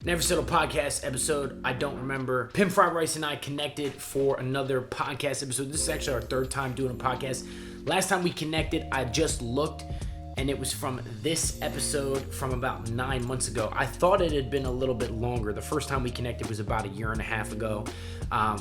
Never Settle podcast episode. I don't remember. Pimp Fried Rice and I connected for another podcast episode. This is actually our third time doing a podcast. Last time we connected, I just looked, and it was from this episode from about 9 months ago. I thought it had been a little bit longer. The first time we connected was about a year and a half ago.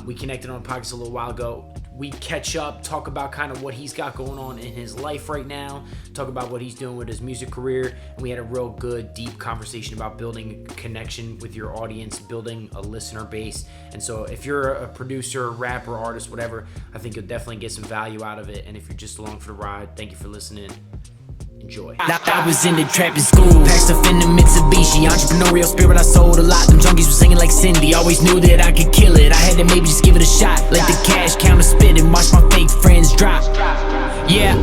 We connected on a podcast a little while ago. We catch up, talk about kind of what he's got going on in his life right now, talk about what he's doing with his music career, and we had a real good, deep conversation about building a connection with your audience, building a listener base. And so if you're a producer, rapper, artist, whatever, I think you'll definitely get some value out of it. And if you're just along for the ride, thank you for listening. Enjoy. I was in the trap in school, packed stuff in the Mitsubishi. Entrepreneurial spirit, I sold a lot. Them junkies were singing like Cindy. Always knew that I could kill it. I had to maybe just give it a shot. Let the cash counter spit and watch my fake friends drop. Yeah,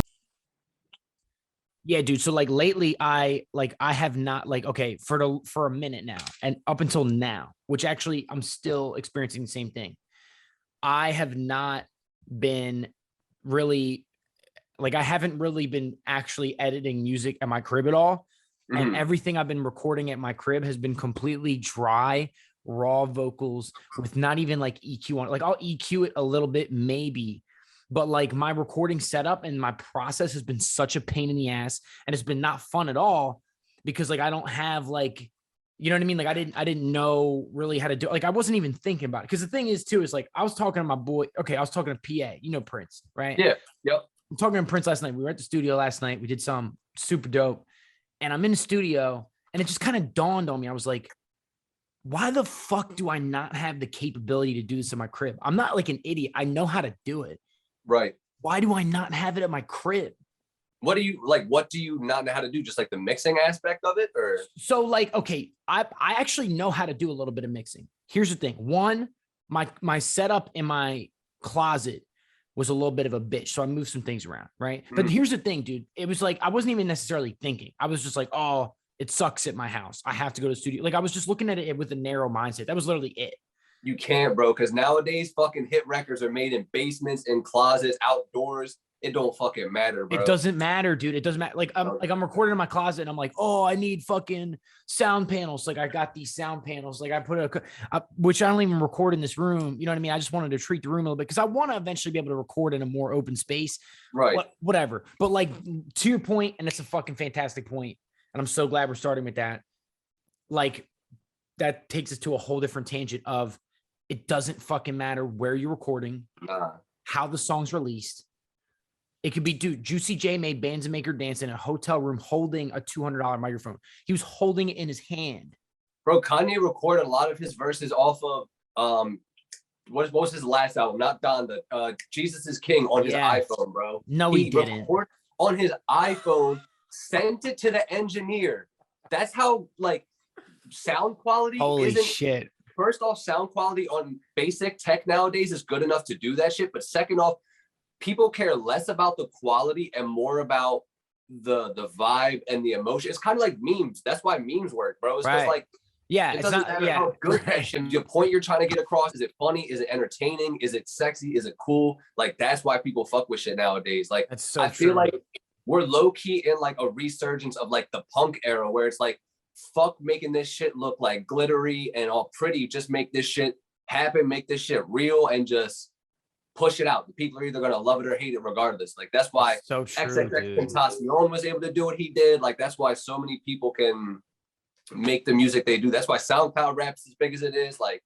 dude. So like lately, I have not for a minute now, and up until now, which actually I'm still experiencing the same thing. I have not been really. I haven't really been actually editing music at my crib at all. And everything I've been recording at my crib has been completely dry, raw vocals with not even like EQ on it. Like I'll EQ it a little bit, maybe, but like my recording setup and my process has been such a pain in the ass, and it's been not fun at all because like I don't have like, you know what I mean? Like I didn't know really how to do it. Like I wasn't even thinking about it. Cause the thing is too, is like I was talking to my boy. Okay. I was talking to PA, Prince, right? Yeah. Yep. I'm talking to Prince last night. We were at the studio last night. We did some super dope. And I'm in the studio, and it just kind of dawned on me. I was like, why the fuck do I not have the capability to do this in my crib? I'm not like an idiot. I know how to do it. Right. Why do I not have it at my crib? What do you not know how to do? Just like the mixing aspect of it? Or so like, okay, I actually know how to do a little bit of mixing. Here's the thing. One, my setup in my closet was a little bit of a bitch. So I moved some things around, right? But here's the thing, dude. It was like, I wasn't even necessarily thinking. I was just like, oh, it sucks at my house. I have to go to the studio. Like I was just looking at it with a narrow mindset. That was literally it. You can't, bro, because nowadays fucking hit records are made in basements, in closets, outdoors. It don't fucking matter, bro. It doesn't matter, dude. It doesn't matter. Like I'm recording in my closet, and I'm like, oh, I need fucking sound panels. Like I got these sound panels. Like I put which I don't even record in this room. You know what I mean? I just wanted to treat the room a little bit because I want to eventually be able to record in a more open space. Right. Whatever. But like to your point, and it's a fucking fantastic point, and I'm so glad we're starting with that. Like that takes us to a whole different tangent of it doesn't fucking matter where you're recording, how the song's released. It could be, dude, Juicy J made Bands and Make Her Dance in a hotel room holding a $200 microphone. He was holding it in his hand. Bro, Kanye recorded a lot of his verses off of, what was his last album? Not Donda. Jesus is King on his iPhone, bro. No, he didn't. Recorded on his iPhone, sent it to the engineer. That's how, like, sound quality Holy shit. First off, sound quality on basic tech nowadays is good enough to do that shit. But second off, people care less about the quality and more about the vibe and the emotion. It's kind of like memes. That's why memes work, bro. It's just like, it doesn't matter how good that shit. The point you're trying to get across, is it funny? Is it entertaining? Is it sexy? Is it cool? Like, that's why people fuck with shit nowadays. Like, that's so I feel like we're low key in like a resurgence of like the punk era where it's like, fuck making this shit look like glittery and all pretty. Just make this shit happen, make this shit real, and just push it out. The people are either gonna love it or hate it regardless. Like that's why XXXTentacion was able to do what he did. Like that's why so many people can make the music they do. That's why SoundCloud rap's as big as it is. Like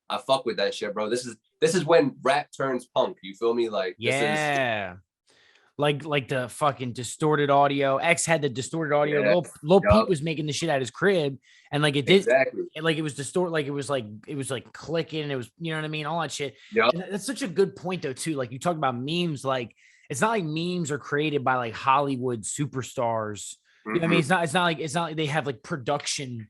I fuck with that shit, bro. This is when rap turns punk. You feel me? Like like the fucking distorted audio. X had the distorted audio. Yeah. Lil Peep was making the shit out of his crib, and like it did exactly. Like it was distorted. Like it was like clicking. And it was, you know what I mean, all that shit. Yeah, that's such a good point though too. Like you talk about memes. Like it's not like memes are created by like Hollywood superstars. You know what I mean? It's not like they have like production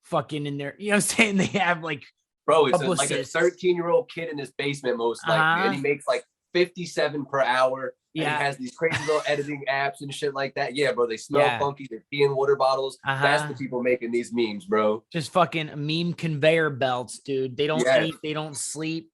fucking in there. You know what I'm saying? They have like, bro, it's like a 13-year-old kid in his basement most likely, and he makes like 57 per hour. Yeah, and he has these crazy little editing apps and shit like that. Yeah, bro, they smell funky. They're pee in water bottles. That's the people making these memes, bro. Just fucking meme conveyor belts, dude. They don't eat, they don't sleep.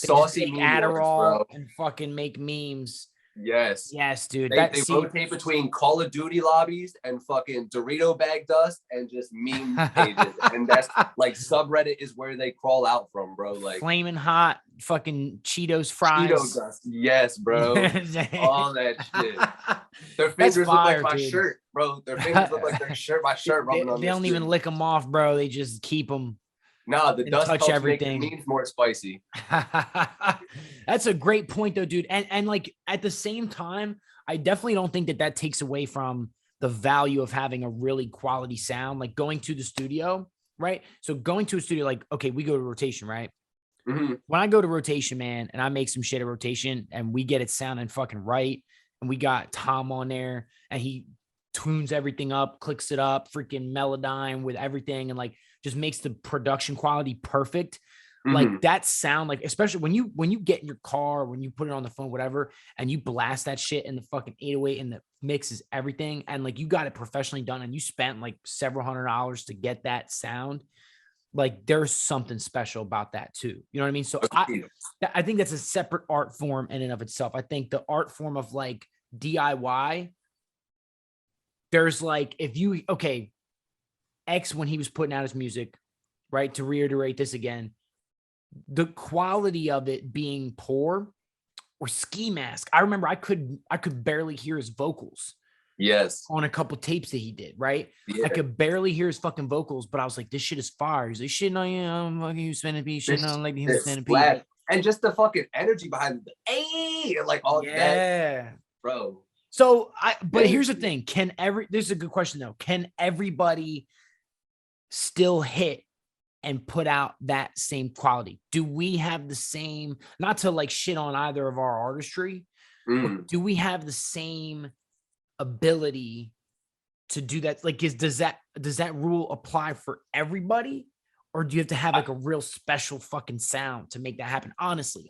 They saucy Adderall and fucking make memes. Yes. Yes, dude. They rotate between Call of Duty lobbies and fucking Dorito bag dust and just meme pages. And that's like subreddit is where they crawl out from, bro. Like flaming hot fucking Cheetos fries. Cheeto dust. Yes, bro. All that shit. Their fingers look like my shirt, bro. Their fingers look like my shirt rubbing on They don't even lick them off, bro. They just keep them. Nah, the dust touch helps everything. make the memes more spicy. That's a great point, though, dude. And like at the same time, I definitely don't think that takes away from the value of having a really quality sound, like going to the studio, right? So going to a studio, like, okay, we go to rotation, right? Mm-hmm. When I go to rotation, man, and I make some shit at rotation and we get it sounding fucking right, and we got Tom on there and he tunes everything up, clicks it up, freaking Melodyne with everything, and like just makes the production quality perfect. Mm-hmm. Like that sound, like especially when you get in your car, when you put it on the phone, whatever, and you blast that shit in the fucking 808 and the mixes everything, and like you got it professionally done, and you spent like several $100s to get that sound. Like there's something special about that too. You know what I mean? So I think that's a separate art form in and of itself. I think the art form of like DIY, there's like, if you, okay, X, when he was putting out his music, right, to reiterate this again, the quality of it being poor, or Ski Mask, I remember I could barely hear his vocals. Yes. On a couple tapes that he did, right? Yeah. I could barely hear his fucking vocals, but I was like, this shit is fire. He's like, shit on you, I'm fucking human centipede, shit on like the human centipede. And just the fucking energy behind the hey, like all that, bro. So but here's the thing. This is a good question though. Can everybody still hit and put out that same quality? Do we have the same, not to like shit on either of our artistry, but do we have the same ability to do that? Like, does that rule apply for everybody, or do you have to have like a real special fucking sound to make that happen? Honestly.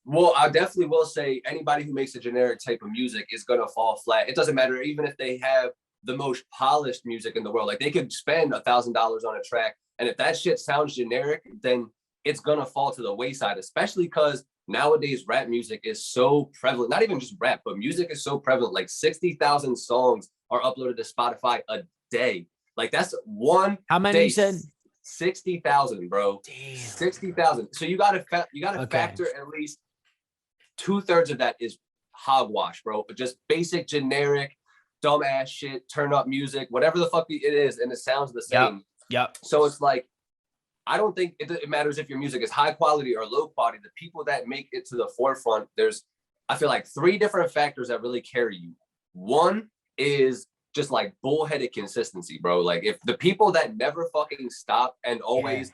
Well, I definitely will say anybody who makes a generic type of music is gonna fall flat. It doesn't matter, even if they have the most polished music in the world. Like they could spend $1,000 on a track, and if that shit sounds generic, then it's gonna fall to the wayside, especially because nowadays rap music is so prevalent. Not even just rap, but music is so prevalent. Like 60,000 songs are uploaded to Spotify a day. Like that's one. How many day, you said? 60,000, bro. Damn. 60,000. So you gotta factor at least 2/3 of that is hogwash, bro. Just basic, generic, dumbass shit, turn up music, whatever the fuck it is, and it sounds the same. Yep. So it's like, I don't think it matters if your music is high quality or low quality. The people that make it to the forefront, I feel like 3 different factors that really carry you. One is just like bullheaded consistency, bro. Like if the people that never fucking stop and always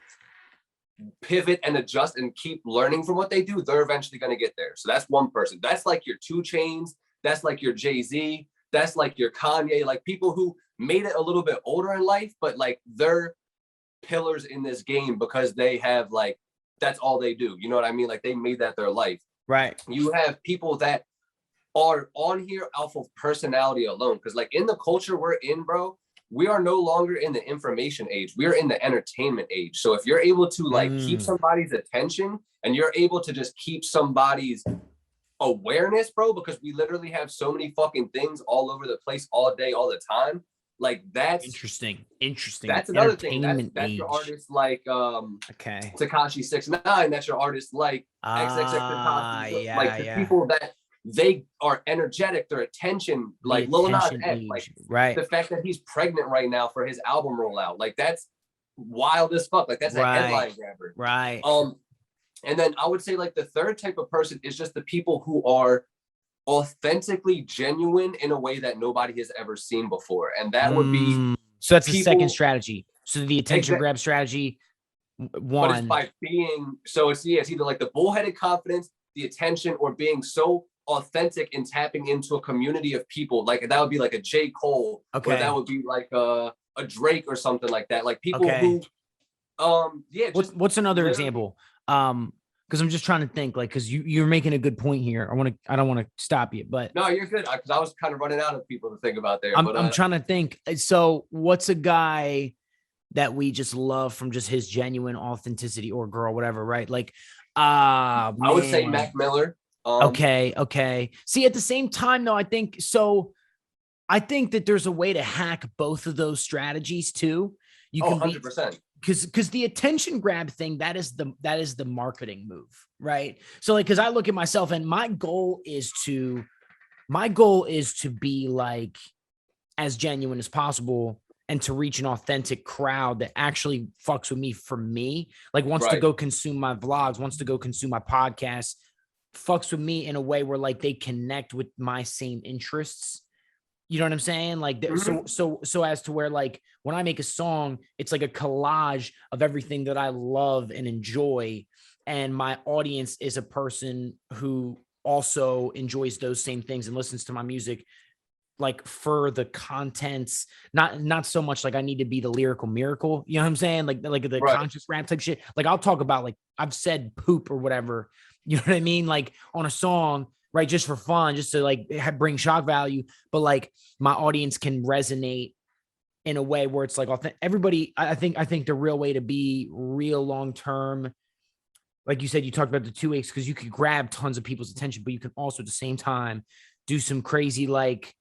pivot and adjust and keep learning from what they do, they're eventually going to get there. So that's one person. That's like your 2 Chainz. That's like your Jay-Z. That's like your Kanye, like people who made it a little bit older in life, but like they're pillars in this game because they have like, that's all they do. You know what I mean? Like they made that their life. Right. You have people that are on here off of personality alone. Cause like in the culture we're in, bro, we are no longer in the information age. We are in the entertainment age. So if you're able to like keep somebody's attention and you're able to just keep somebody's awareness, bro, because we literally have so many fucking things all over the place all day, all the time. Like that's interesting. That's another thing. That's your artists like Tekashi 6ix9ine. That's your artists like XXX. Like the people that they are energetic, their attention, like Lil Nas X, like right. The fact that he's pregnant right now for his album rollout, like that's wild as fuck. Like that's a headline grabber. Right. And then I would say like the third type of person is just the people who are authentically genuine in a way that nobody has ever seen before. And that would be so that's the second strategy. So the attention grab strategy one. But it's by being it's either like the bullheaded confidence, the attention, or being so authentic and tapping into a community of people. Like that would be like a J. Cole, or that would be like a Drake or something like that. Like people who what's another example? Because I'm just trying to think, like, because you're making a good point here. I don't want to stop you, but no, you're good. Because I was kind of running out of people to think about there. I'm trying to think. So, what's a guy that we just love from just his genuine authenticity, or girl, whatever, right? Like, I would say Mac Miller. Okay. See, at the same time, though, I think so. I think that there's a way to hack both of those strategies too. You can be 100%. because the attention grab thing, that is the marketing move, right? So like, because I look at myself and my goal is to be like as genuine as possible and to reach an authentic crowd that actually fucks with me for me, like wants to go consume my vlogs, wants to go consume my podcasts, fucks with me in a way where like they connect with my same interests. You know what I'm saying? Like, so as to where like when I make a song, it's like a collage of everything that I love and enjoy. And my audience is a person who also enjoys those same things and listens to my music, like for the contents, not so much like I need to be the lyrical miracle. You know what I'm saying? Like the conscious rap type shit. Like I'll talk about like I've said poop or whatever. You know what I mean? Like on a song, right? Just for fun, just to like bring shock value. But like my audience can resonate in a way where it's like everybody. I think the real way to be real long term, like you said, you talked about the 2 weeks because you could grab tons of people's attention, but you can also at the same time do some crazy like,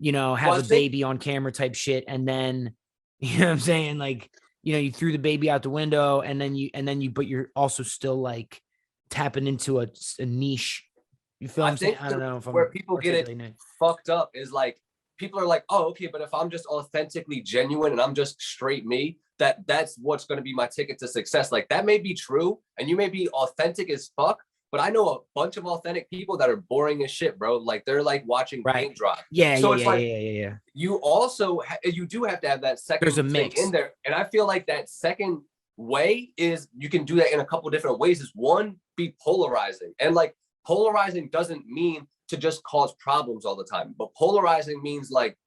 you know, have a baby on camera type shit, and then you know what I'm saying, like, you know, you threw the baby out the window, and then you, but you're also still like tapping into a niche. You feel what I'm saying? I don't know if where people get it fucked up is like people are like, oh, okay, but if I'm just authentically genuine and I'm just straight me, that's what's going to be my ticket to success. Like that may be true, and you may be authentic as fuck, but I know a bunch of authentic people that are boring as shit, bro. Like they're like watching paint dry. Yeah. You also you do have to have that second There's a mix thing in there, and I feel like that second way is you can do that in a couple different ways. Is one, be polarizing, and like polarizing doesn't mean to just cause problems all the time, but polarizing means like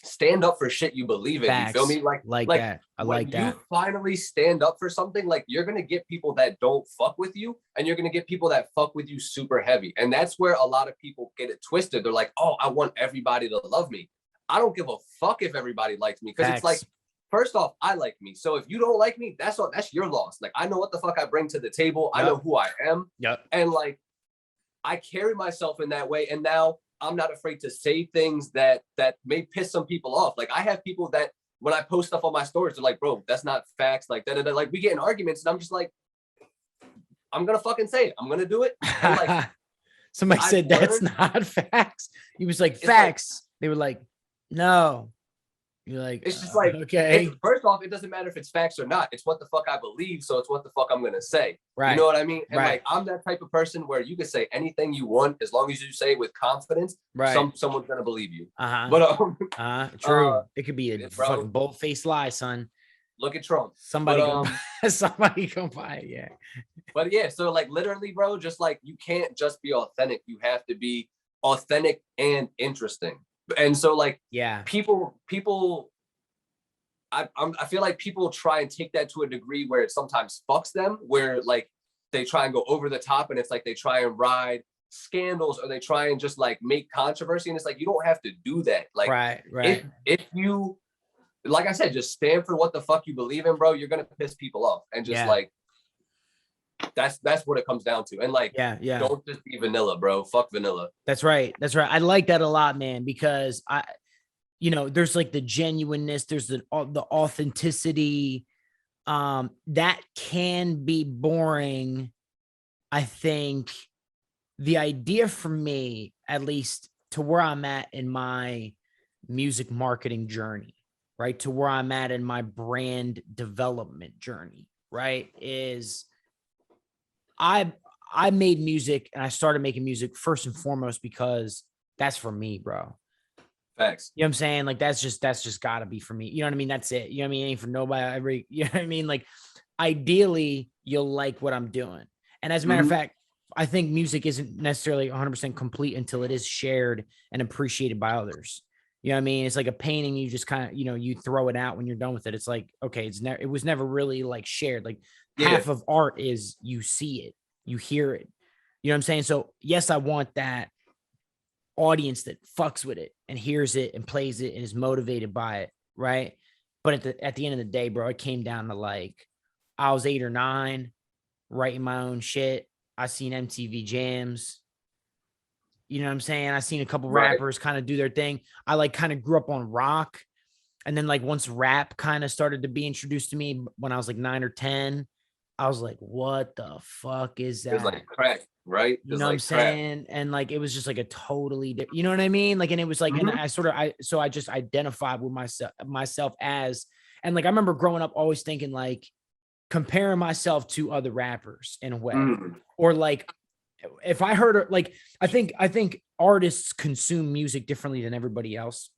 stand up for shit you believe in. Facts. You feel me? Like that. I like that. You finally stand up for something, like you're gonna get people that don't fuck with you, and you're gonna get people that fuck with you super heavy. And that's where a lot of people get it twisted. They're like, oh, I want everybody to love me. I don't give a fuck if everybody likes me, because it's like, first off, I like me. So if you don't like me, that's your loss. Like I know what the fuck I bring to the table. I know who I am. And like I carry myself in that way. And now I'm not afraid to say things that may piss some people off. Like I have people that when I post stuff on my stories, they're like, bro, that's not facts. Like that. Like we get in arguments, and I'm just like, I'm gonna fucking say it. I'm gonna do it. And like somebody said that's not facts. He was like, facts. Like, they were like, no. You're like, it's just like, okay. First off, it doesn't matter if it's facts or not. It's what the fuck I believe. So it's what the fuck I'm going to say. Right. You know what I mean? And like, I'm that type of person where you can say anything you want, as long as you say it with confidence, someone's going to believe you. But, true. It could be a fucking bold-faced lie, son. Look at Trump. Somebody come by it. Yeah. But yeah, so like literally, bro, just like, you can't just be authentic. You have to be authentic and interesting. And so like, people, I feel like people try and take that to a degree where it sometimes fucks them, where like they try and go over the top, and it's like they try and ride scandals, or they try and just like make controversy. And it's like, you don't have to do that. Like, right. If you, like I said, just stand for what the fuck you believe in, bro, you're going to piss people off. And just like, that's what it comes down to. And like, don't just be vanilla, bro. Fuck vanilla. That's right. I like that a lot, man, because there's like the genuineness, there's the authenticity, that can be boring. I think the idea for me, at least to where I'm at in my music marketing journey, right, to where I'm at in my brand development journey, right, is I made music, and I started making music first and foremost because that's for me, bro. Facts. You know what I'm saying? Like that's just gotta be for me. You know what I mean? That's it. You know what I mean? It ain't for nobody. You know what I mean? Like ideally you'll like what I'm doing. And as a matter of fact, I think music isn't necessarily 100% complete until it is shared and appreciated by others. You know what I mean? It's like a painting. You just kind of, you throw it out when you're done with it. It's like, okay, it was never really like shared. Like half of art is you see it, you hear it. You know what I'm saying? So yes, I want that audience that fucks with it and hears it and plays it and is motivated by it, right? But at the end of the day, bro, it came down to like, I was 8 or 9 writing my own shit. I seen MTV Jams. You know what I'm saying? I seen a couple Right. rappers kind of do their thing. I like kind of grew up on rock. And then like once rap kind of started to be introduced to me when I was like 9 or 10, I was like, what the fuck is It was that? like crack, right? You Just know what I'm like crack. saying? And like it was just like a totally different, you know what I mean? Like, and it was like, and Mhm. I just identified with myself as, and like I remember growing up always thinking like comparing myself to other rappers in a way. Mm. Or like if I heard like I think artists consume music differently than everybody else.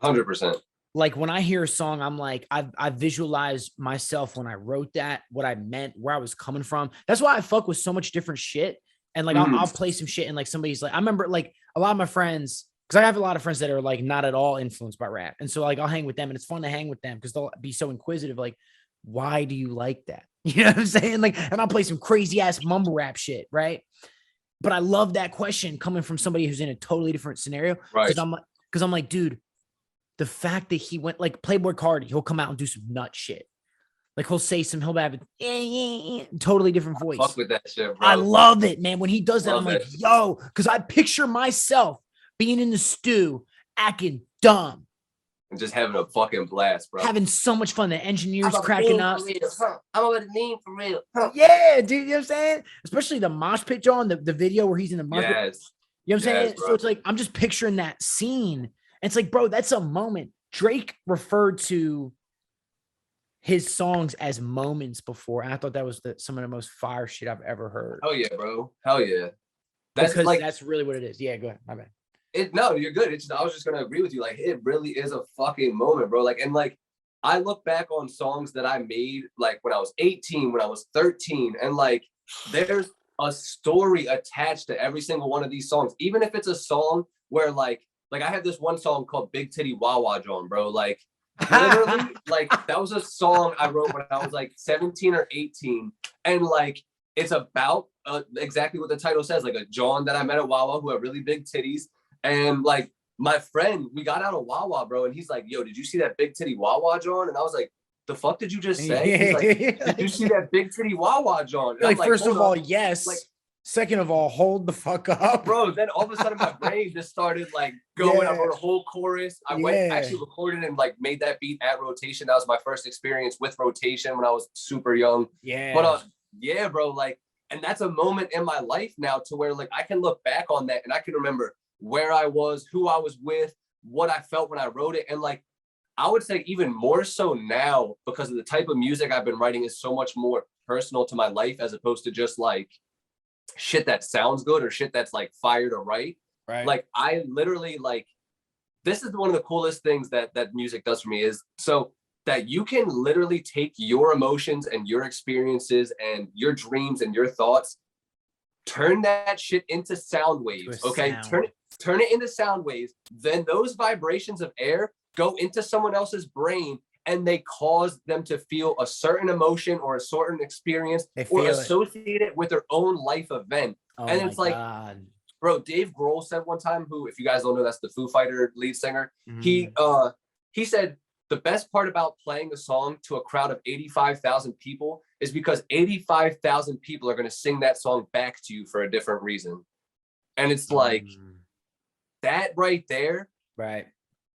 100%. Like when I hear a song, I'm like, I visualize myself when I wrote that, what I meant, where I was coming from. That's why I fuck with so much different shit. And like I'll play some shit and like somebody's like, I remember like a lot of my friends, because I have a lot of friends that are like not at all influenced by rap. And so like I'll hang with them and it's fun to hang with them because they'll be so inquisitive, like, why do you like that? You know what I'm saying? Like, and I'll play some crazy ass mumble rap shit, right? But I love that question coming from somebody who's in a totally different scenario. Right. Because I'm like, dude, the fact that he went like Playboy Cardi, he'll come out and do some nut shit. Like he'll say some, he'll have a totally different voice. Fuck with that shit, bro. I love it, man. When he does that, Love I'm like, that shit. yo, because I picture myself being in the stew, acting dumb, And just having a fucking blast, bro. having so much fun. The engineers cracking up. I'm over the lean for real. Huh. Yeah, dude, you know what I'm saying? Especially the mosh pit on the video where he's in the market. Yes. You know what I'm saying? Yes, So it's like, I'm just picturing that scene. And it's like, bro, that's a moment. Drake referred to his songs as moments before. And I thought that was some of the most fire shit I've ever heard. Hell yeah, bro. Hell yeah. That's because like, that's really what it is. Yeah, go ahead. My bad. no, you're good. I was just gonna agree with you. Like, it really is a fucking moment, bro. Like, and like, I look back on songs that I made like when I was 18, when I was 13, and like, there's a story attached to every single one of these songs. Even if it's a song where like I have this one song called Big Titty Wawa John, bro. Like, literally, like that was a song I wrote when I was like 17 or 18, and like it's about exactly what the title says, like a John that I met at Wawa who had really big titties. And like my friend, we got out of Wawa, bro, and he's like, yo, did you see that big titty Wawa John? And I was like, the fuck did you just say? He's like, did you see that big titty Wawa John? And like, I'm first of all, on. yes. Like, second of all, hold the fuck up. Bro, then all of a sudden my brain just started like going. I wrote a whole chorus. I went actually recorded and like made that beat at Rotation. That was my first experience with Rotation when I was super young. Yeah. But yeah, bro, like, and that's a moment in my life now to where like I can look back on that and I can remember where I was, who I was with, what I felt when I wrote it. And like, I would say even more so now because of the type of music I've been writing is so much more personal to my life as opposed to just like shit that sounds good or shit that's like fire to write. Right. Like I literally like, this is one of the coolest things that music does for me is so that you can literally take your emotions and your experiences and your dreams and your thoughts, turn that shit into sound waves. Okay. Turn it into sound waves. Then those vibrations of air go into someone else's brain and they cause them to feel a certain emotion or a certain experience or associate it with their own life event. And it's like, bro, Dave Grohl said one time, who, if you guys don't know, that's the Foo Fighter lead singer. He said the best part about playing a song to a crowd of 85,000 people is because 85,000 people are going to sing that song back to you for a different reason. And it's like that right there. Right.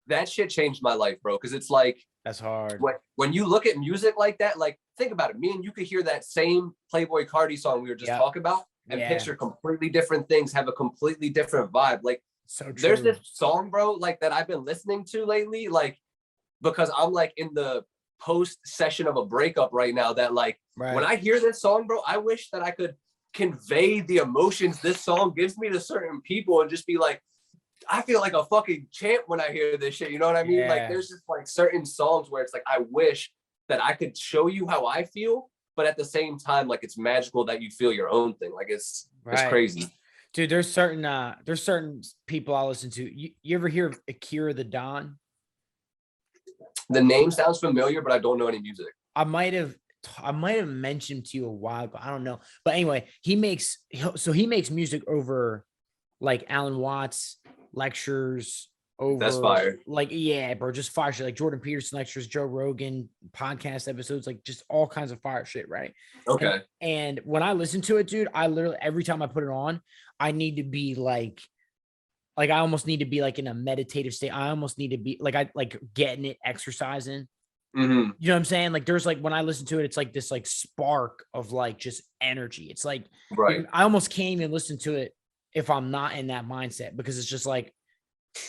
That shit changed my life, bro. Cause it's like, that's hard. When you look at music like that, like think about it. Me and you could hear that same Playboy Cardi song we were just talking about and picture completely different things, have a completely different vibe. Like there's this song, bro, like that I've been listening to lately, like, because I'm like in the post session of a breakup right now that like, when I hear this song, bro, I wish that I could convey the emotions this song gives me to certain people and just be like, I feel like a fucking champ when I hear this shit. You know what I mean? Like there's just like certain songs where it's like, I wish that I could show you how I feel, but at the same time, like it's magical that you feel your own thing. Like it's crazy. Dude, there's certain people I listen to. You ever hear of Akira the Don? The name sounds familiar, but I don't know any music. I might have mentioned to you a while ago. I don't know. But anyway, he makes music over like Alan Watts lectures, over that's fire. Like, yeah, bro, just fire shit. Like Jordan Peterson lectures, Joe Rogan podcast episodes, like just all kinds of fire shit, right? Okay. And when I listen to it, dude, I literally every time I put it on, I need to be like Like I almost need to be like in a meditative state. I almost need to be like I like getting it, exercising. Mm-hmm. You know what I'm saying? Like there's like when I listen to it, it's like this like spark of like just energy. It's like Right. I almost can't even listen to it if I'm not in that mindset because it's just like,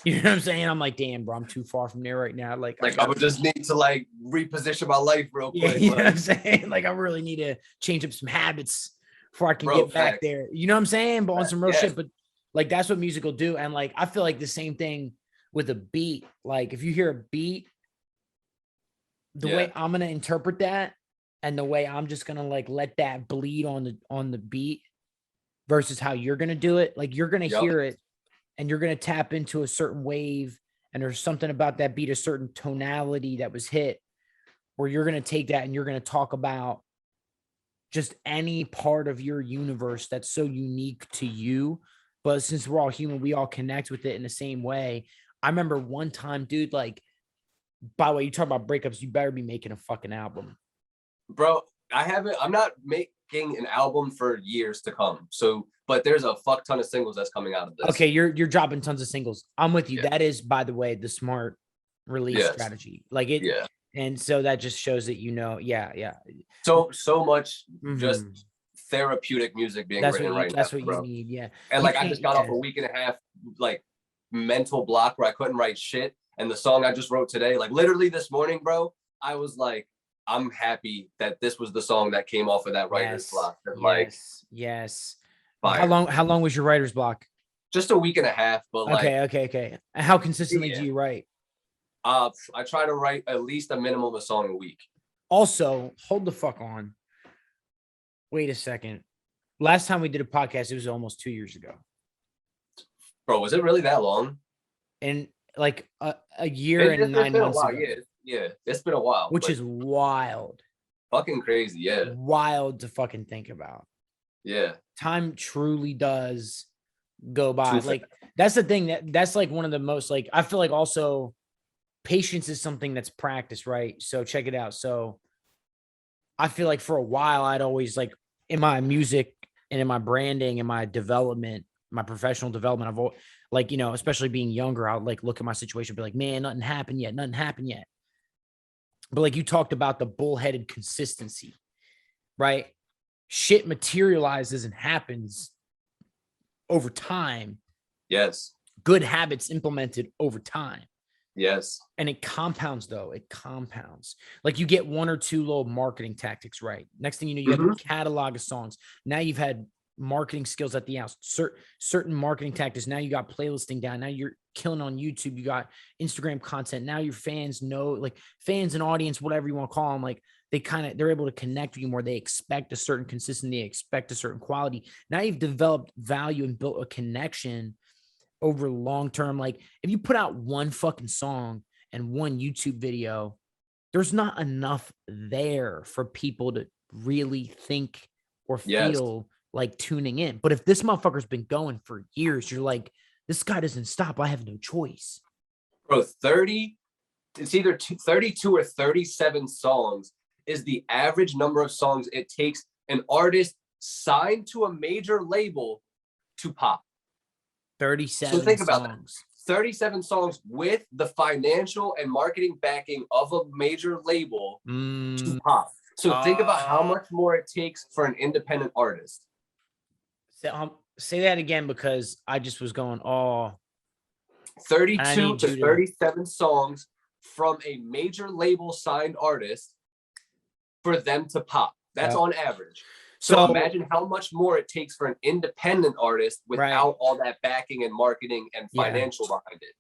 you know what I'm saying? I'm like, damn, bro, I'm too far from there right now. Like I would just need to like reposition my life real quick. you know what I'm saying? Like I really need to change up some habits before I can get back there. You know what I'm saying? But on some real shit. But like that's what music will do. And like I feel like the same thing with a beat. Like if you hear a beat, the way I'm gonna interpret that and the way I'm just gonna like let that bleed on the beat versus how you're gonna do it. Like you're gonna hear it and you're gonna tap into a certain wave, and there's something about that beat, a certain tonality that was hit, where you're gonna take that and you're gonna talk about just any part of your universe that's so unique to you. But since we're all human, we all connect with it in the same way. I remember one time, dude, like, by the way, you talk about breakups, you better be making a fucking album. Bro, I'm not making an album for years to come. So, but there's a fuck ton of singles that's coming out of this. Okay, you're dropping tons of singles. I'm with you. Yeah. That is, by the way, the smart release strategy. Like it, and so that just shows that So much just therapeutic music being written right now. That's what you need, yeah. And like I just got off a week and a half like mental block where I couldn't write shit. And the song I just wrote today, like literally this morning, bro, I was like, I'm happy that this was the song that came off of that writer's block. And yes. Fire. How long was your writer's block? Just a week and a half, but okay. How consistently do you write? I try to write at least a minimum of a song a week. Also, hold the fuck on. Wait a second. Last time we did a podcast, it was almost 2 years ago. Bro, was it really that long? And like a year and 9 months ago. Yeah, it's been a while. Which is wild. Fucking crazy, yeah. Wild to fucking think about. Yeah. Time truly does go by. Like that's the thing that's like one of the most like I feel like also patience is something that's practiced, right? So check it out. So I feel like for a while I'd always like in my music and in my branding and my development, my professional development, I've always, like, you know, especially being younger, I'll like look at my situation, be like, man, nothing happened yet. But like you talked about the bullheaded consistency, right? Shit materializes and happens over time. Yes. Good habits implemented over time. Yes. And it compounds though. It compounds. Like you get one or two little marketing tactics right. Next thing you know, you have a catalog of songs. Now you've had marketing skills at the house, certain marketing tactics. Now you got playlisting down. Now you're killing on YouTube. You got Instagram content. Now your fans know, like fans and audience, whatever you want to call them, like they're able to connect with you more. They expect a certain consistency. They expect a certain quality. Now you've developed value and built a connection over long term. Like if you put out one fucking song and one YouTube video, there's not enough there for people to really think or feel like tuning in. But if this motherfucker's been going for years, you're like, this guy doesn't stop. I have no choice. Bro, it's either 32 or 37 songs is the average number of songs it takes an artist signed to a major label to pop. 37 So think about songs. That. 37 songs with the financial and marketing backing of a major label to pop. So think about how much more it takes for an independent artist. Say that again, because I just was going, 32 to 37 songs from a major label signed artist for them to pop. That's on average. So imagine how much more it takes for an independent artist without all that backing and marketing and financial behind it.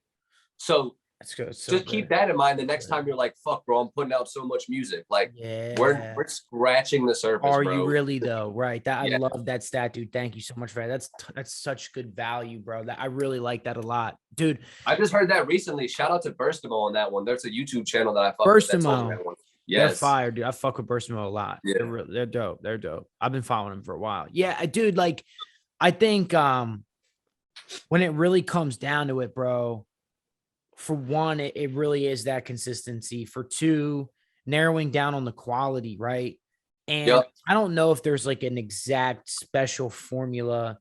So that's good. Just keep that in mind the next time you're like, fuck, bro, I'm putting out so much music. Like, we're scratching the surface, Are bro. you really, though? Right. I love that stat, dude. Thank you so much for that. That's such good value, bro. I really like that a lot, dude. I just heard that recently. Shout out to Burstimo on that one. There's a YouTube channel that I fuck with. Burstimo. Yes. They're fire, dude. I fuck with Burstimo a lot. Yeah. They're dope. They're dope. I've been following them for a while. Yeah, dude. Like, I think when it really comes down to it, bro, for one, it really is that consistency. For two, narrowing down on the quality, right? And I don't know if there's like an exact special formula,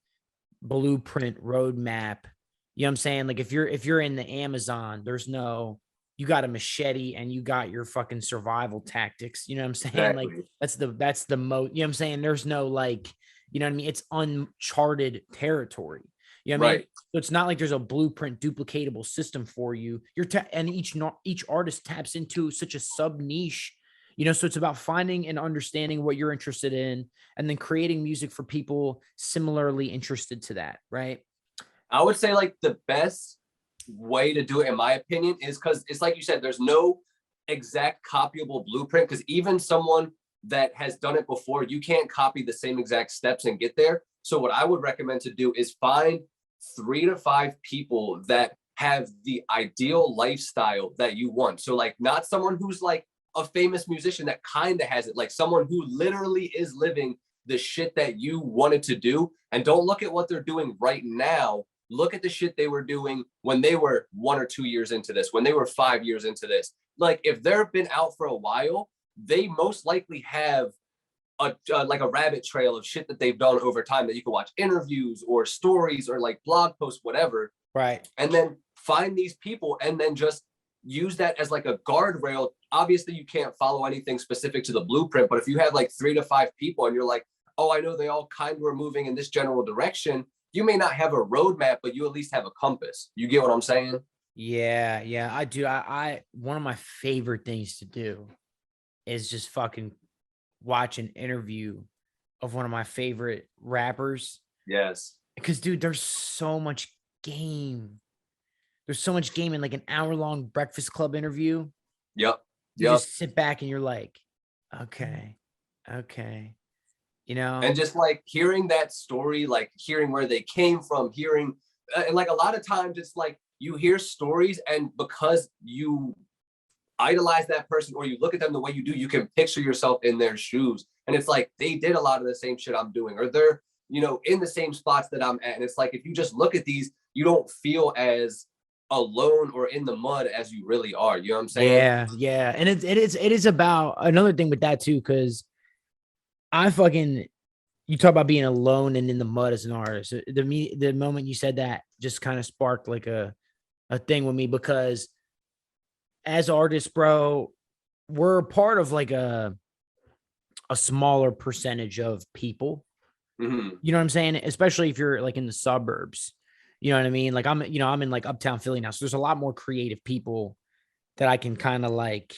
blueprint, roadmap You know what I'm saying? Like if you're in the Amazon, there's no, you got a machete and you got your fucking survival tactics. You know what I'm saying? Like Exactly. that's the most, you know what I'm saying? There's no like, you know what I mean? It's uncharted territory. You know what I mean? Right. So it's not like there's a blueprint duplicatable system for you. And each artist taps into such a sub niche, you know, so it's about finding and understanding what you're interested in and then creating music for people similarly interested to that, right? I would say like the best way to do it, in my opinion, is because it's like you said, there's no exact copyable blueprint. Because even someone that has done it before, you can't copy the same exact steps and get there. So what I would recommend to do is find 3 to 5 people that have the ideal lifestyle that you want. So like not someone who's like a famous musician that kind of has it, like someone who literally is living the shit that you wanted to do. And don't look at what they're doing right now. Look at the shit they were doing when they were 1 or 2 years into this, when they were 5 years into this. Like if they've been out for a while, they most likely have like a rabbit trail of shit that they've done over time that you can watch interviews or stories or like blog posts, whatever. Right. And then find these people and then just use that as like a guardrail. Obviously, you can't follow anything specific to the blueprint, but if you have like 3 to 5 people and you're like, oh, I know they all kind of are moving in this general direction, you may not have a roadmap, but you at least have a compass. You get what I'm saying? Yeah, yeah, I do. I one of my favorite things to do is just fucking watch an interview of one of my favorite rappers. Yes. Because dude, there's so much game. There's so much game in like an hour-long Breakfast Club interview. Yep. You Yep. just sit back and you're like, okay, okay. You know, And just like hearing that story, like hearing where they came from, hearing, and like a lot of times it's like you hear stories, and because you idolize that person or you look at them the way you do, you can picture yourself in their shoes. And it's like they did a lot of the same shit I'm doing, or they're, you know, in the same spots that I'm at. And it's like if you just look at these, you don't feel as alone or in the mud as you really are. You know what I'm saying? yeah, yeah. And it is about another thing with that too, because you talk about being alone and in the mud as an artist. The moment you said that just kind of sparked like a thing with me, because as artists, bro, we're a part of like a smaller percentage of people. Mm-hmm. You know what I'm saying? Especially if you're like in the suburbs. You know what I mean? Like I'm in like uptown Philly now. So there's a lot more creative people that I can kind of like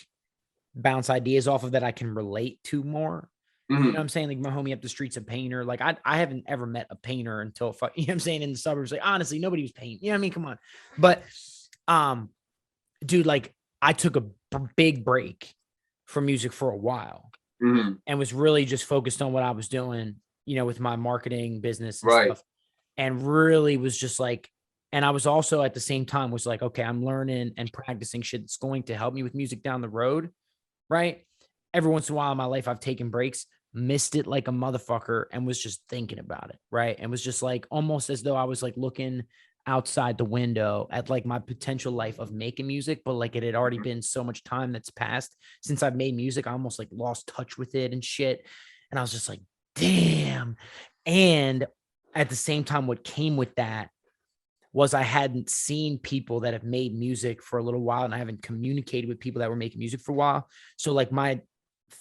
bounce ideas off of, that I can relate to more. You know what I'm saying? Like my homie up the street's a painter. Like I haven't ever met a painter until you know what I'm saying, in the suburbs. Like honestly, nobody was painting. You know what I mean? Come on. But dude, like I took a big break from music for a while and was really just focused on what I was doing, you know, with my marketing business and stuff. And really was just like, and I was also at the same time was like, okay, I'm learning and practicing shit that's going to help me with music down the road. Right. Every once in a while in my life, I've taken breaks, missed it like a motherfucker, and was just thinking about it. Right. And was just like almost as though I was like looking outside the window at like my potential life of making music, but like it had already been so much time that's passed since I've made music. I almost like lost touch with it and shit. And I was just like, damn. And at the same time, what came with that was I hadn't seen people that have made music for a little while, and I haven't communicated with people that were making music for a while. So like my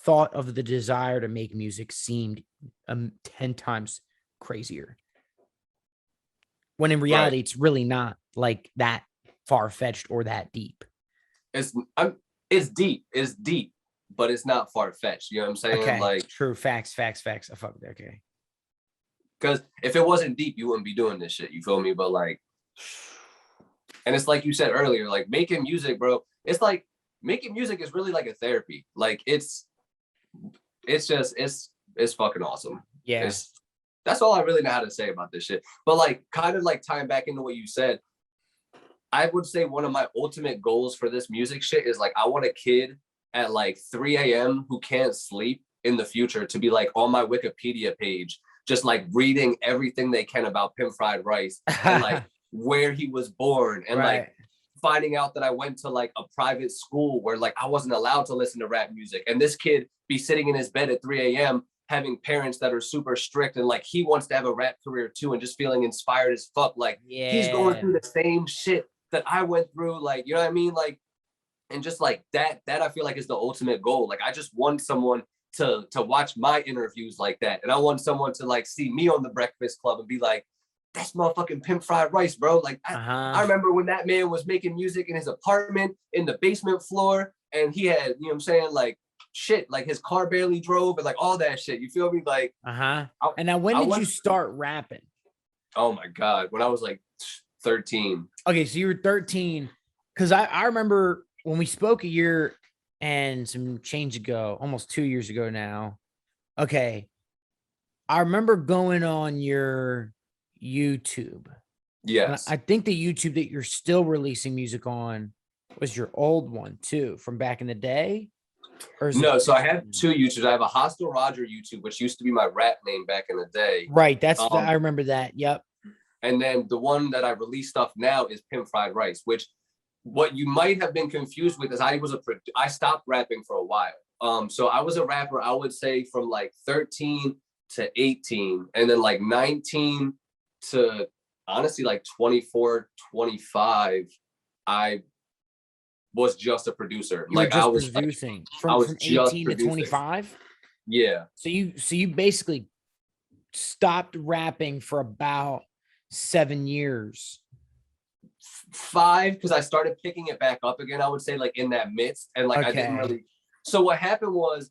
thought of the desire to make music seemed 10 times crazier. When in reality, it's really not like that far-fetched or that deep. It's deep. It's deep, but it's not far-fetched. You know what I'm saying? Okay. Like True. Facts. I fuck with that. Okay. Because if it wasn't deep, you wouldn't be doing this shit. You feel me? But like, and it's like you said earlier, like making music, bro. It's like making music is really like a therapy. Like it's fucking awesome. Yeah. That's all I really know how to say about this shit. But like, kind of like tying back into what you said, I would say one of my ultimate goals for this music shit is like, I want a kid at like 3 a.m. who can't sleep in the future to be like on my Wikipedia page, just like reading everything they can about Pimp Fried Rice and like where he was born, and like finding out that I went to like a private school where like I wasn't allowed to listen to rap music, and this kid be sitting in his bed at 3 a.m. having parents that are super strict and like he wants to have a rap career too and just feeling inspired as fuck. Like he's going through the same shit that I went through. Like, you know what I mean? Like, and just like that I feel like is the ultimate goal. Like I just want someone to watch my interviews like that. And I want someone to like see me on the Breakfast Club and be like, that's motherfucking Pimp Fried Rice, bro. Like I remember when that man was making music in his apartment in the basement floor and he had, you know what I'm saying? Like shit, like his car barely drove and like all that shit. You feel me? Like, And now when did you start rapping? Oh my God. When I was like 13. Okay. So you were 13. Cause I remember when we spoke a year and some change ago, almost 2 years ago now. Okay. I remember going on your YouTube. Yes. I think the YouTube that you're still releasing music on was your old one too, from back in the day. No, so I have two YouTubes. I have a Hostile Roger YouTube, which used to be my rap name back in the day. Right. That's I remember that. Yep. And then the one that I release stuff now is Pimp Fried Rice, which what you might have been confused with is I stopped rapping for a while. So I was a rapper, I would say from like 13 to 18, and then like 19 to honestly like 24, 25, I was just a producer. Like I was producing from 18 to 25. Yeah. So you basically stopped rapping for about 7 years. 5, because I started picking it back up again, I would say, like in that midst. And like I didn't really. So what happened was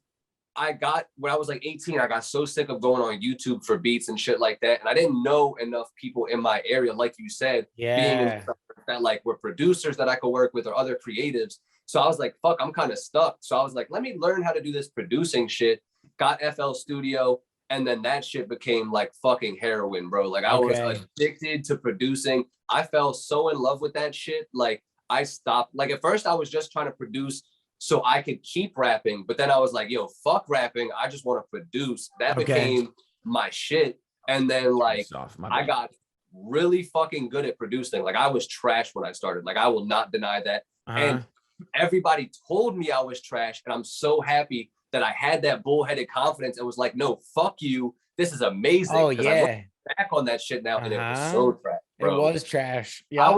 when I was like 18, I got so sick of going on YouTube for beats and shit like that. And I didn't know enough people in my area, like you said, being in that like were producers that I could work with or other creatives. So I was like, fuck, I'm kind of stuck. So I was like, let me learn how to do this producing shit. Got FL Studio. And then that shit became like fucking heroin, bro. Like I was addicted to producing. I fell so in love with that shit. Like I stopped. Like at first I was just trying to produce so I could keep rapping. But then I was like, yo, fuck rapping. I just want to produce. That became my shit. And then like I got really fucking good at producing. Like I was trash when I started. Like I will not deny that. And everybody told me I was trash. And I'm so happy that I had that bullheaded confidence and was like, no, fuck you. This is amazing. Oh yeah. I look back on that shit now and it was so trash, bro. It was trash. Yeah.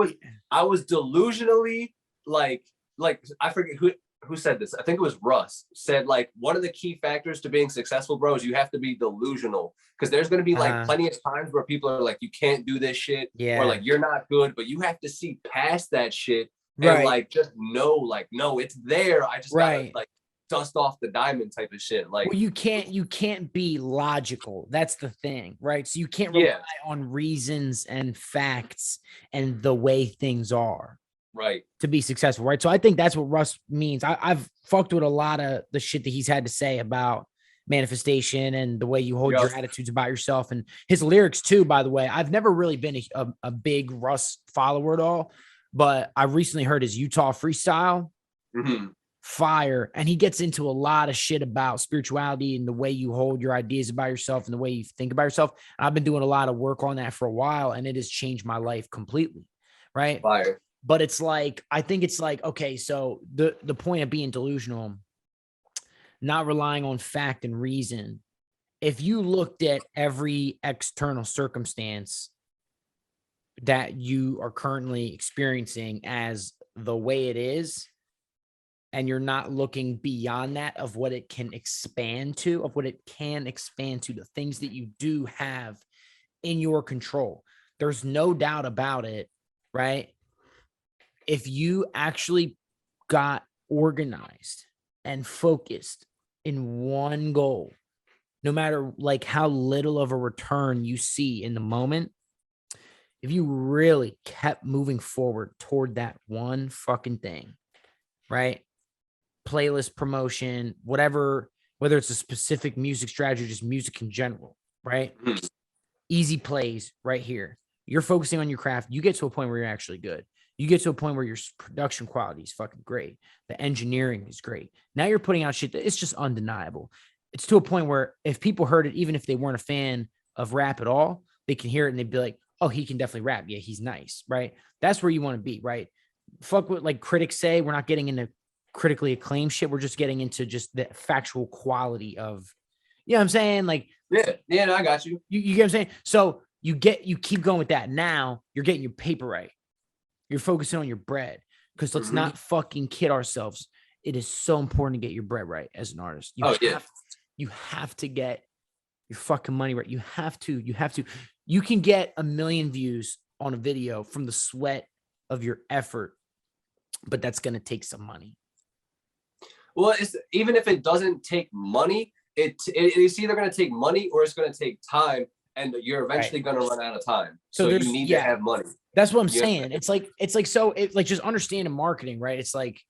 I was delusionally like I forget who said this. I think it was Russ said like one of the key factors to being successful, bro, is you have to be delusional. Because there's going to be like plenty of times where people are like, you can't do this shit or like you're not good, but you have to see past that shit and like just know like, no, it's there. I just gotta like dust off the diamond type of shit. Like you can't be logical. That's the thing, right? So you can't rely on reasons and facts and the way things are to be successful, right? So I think that's what Russ means. I've fucked with a lot of the shit that he's had to say about manifestation and the way you hold your attitudes about yourself and his lyrics too, by the way. I've never really been a big Russ follower at all, but I recently heard his Utah freestyle. Fire, and he gets into a lot of shit about spirituality and the way you hold your ideas about yourself and the way you think about yourself. And I've been doing a lot of work on that for a while, and it has changed my life completely. Right. Fire. But it's like, I think it's like, okay, so the point of being delusional, not relying on fact and reason. If you looked at every external circumstance that you are currently experiencing as the way it is, and you're not looking beyond that of what it can expand to, the things that you do have in your control. There's no doubt about it, right? If you actually got organized and focused in one goal, no matter like how little of a return you see in the moment, if you really kept moving forward toward that one fucking thing, right? Playlist promotion, whatever, whether it's a specific music strategy, just music in general, right? Easy plays right here. You're focusing on your craft. You get to a point where you're actually good. You get to a point where your production quality is fucking great. The engineering is great. Now you're putting out shit that it's just undeniable. It's to a point where if people heard it, even if they weren't a fan of rap at all, they can hear it and they'd be like, oh, he can definitely rap. Yeah, he's nice, right? That's where you want to be, right? Fuck what like critics say. We're not getting into critically acclaimed shit. We're just getting into just the factual quality of You know what I'm saying? Like, yeah, no, I got you. You get what I'm saying? So you keep going with that. Now you're getting your paper right. You're focusing on your bread, because let's not fucking kid ourselves. It is so important to get your bread right as an artist. You have to get your fucking money right. You have to. You can get 1 million views on a video from the sweat of your effort, but that's going to take some money. Well, even if it doesn't take money, it's either going to take money or it's going to take time, and you're eventually going to run out of time. So you need to have money. That's what I'm saying. It's like just understanding marketing, right? It's like,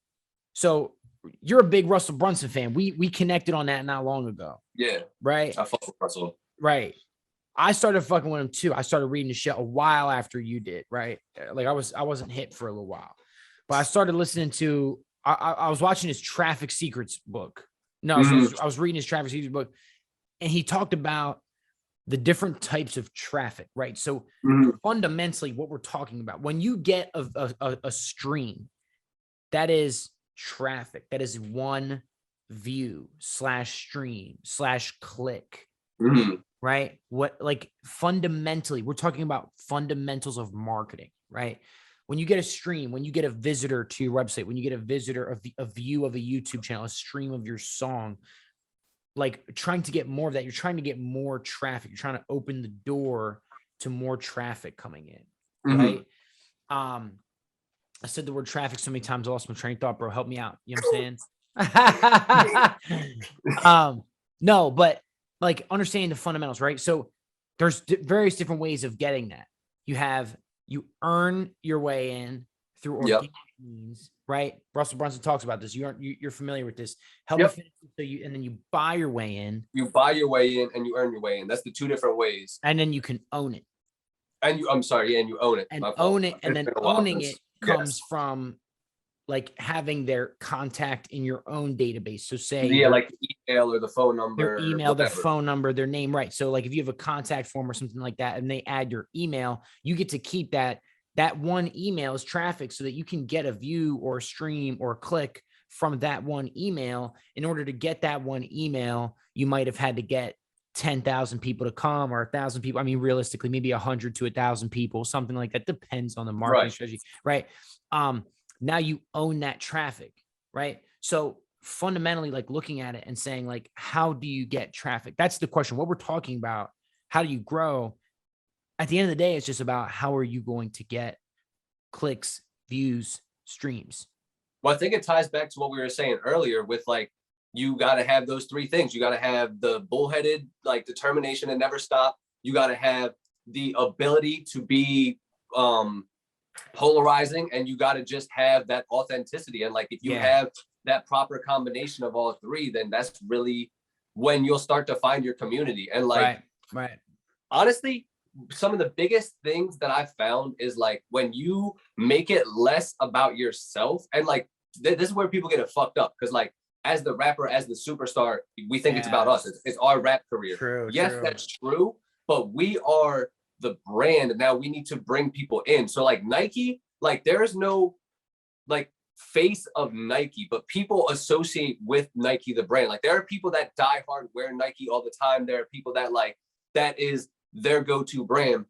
so you're a big Russell Brunson fan. We connected on that not long ago. Yeah. Right. I fuck with Russell. Right. I started fucking with him too. I started reading the shit a while after you did. Right. Like I wasn't hit for a little while, but I started listening to. I was watching his Traffic Secrets book. No, I was reading his Traffic Secrets book, and he talked about the different types of traffic, right? So fundamentally, what we're talking about, when you get a stream, that is traffic. That is one view / stream / click, right? What, like, fundamentally, we're talking about fundamentals of marketing, right? When you get a stream, when you get a visitor to your website, when you get a visitor, a view of a YouTube channel, a stream of your song, like trying to get more of that, you're trying to get more traffic. You're trying to open the door to more traffic coming in, right? I said the word traffic so many times, I lost my train of thought, bro. Help me out. You know what I'm saying? No, but like understanding the fundamentals, right? So there's various different ways of getting that. You earn your way in through organic means, right? Russell Brunson talks about this. You're familiar with this. Help me finish. So and then you buy your way in. You buy your way in and you earn your way in. That's the two different ways. And then you can own it. And you own it. And own it, and then owning it comes from like having their contact in your own database. So say like the email or the phone number. Their email, their phone number, their name, right? So like if you have a contact form or something like that, and they add your email, you get to keep that. That one email is traffic, so that you can get a view or a stream or a click from that one email. In order to get that one email, you might have had to get 10,000 people to come, or 1,000 people. I mean, realistically, maybe 100 to 1,000 people, something like that. Depends on the marketing strategy, right? Now you own that traffic, right? So fundamentally, like looking at it and saying, like, how do you get traffic? That's the question. What we're talking about, how do you grow? At the end of the day, it's just about how are you going to get clicks, views, streams. Well, I think it ties back to what we were saying earlier with like, you got to have those three things. You got to have the bullheaded, like, determination and never stop. You got to have the ability to be polarizing, and you got to just have that authenticity. And like, if you have that proper combination of all three, then that's really when you'll start to find your community. And like, honestly, some of the biggest things that I found is like when you make it less about yourself, and like this is where people get it fucked up, because like as the rapper, as the superstar, we think it's about us. It's our rap career. True. That's true, but we are the brand, and now we need to bring people in. So like Nike, like there is no like face of Nike, but people associate with Nike the brand. Like there are people that die hard wear Nike all the time. There are people that like that is their go-to brand.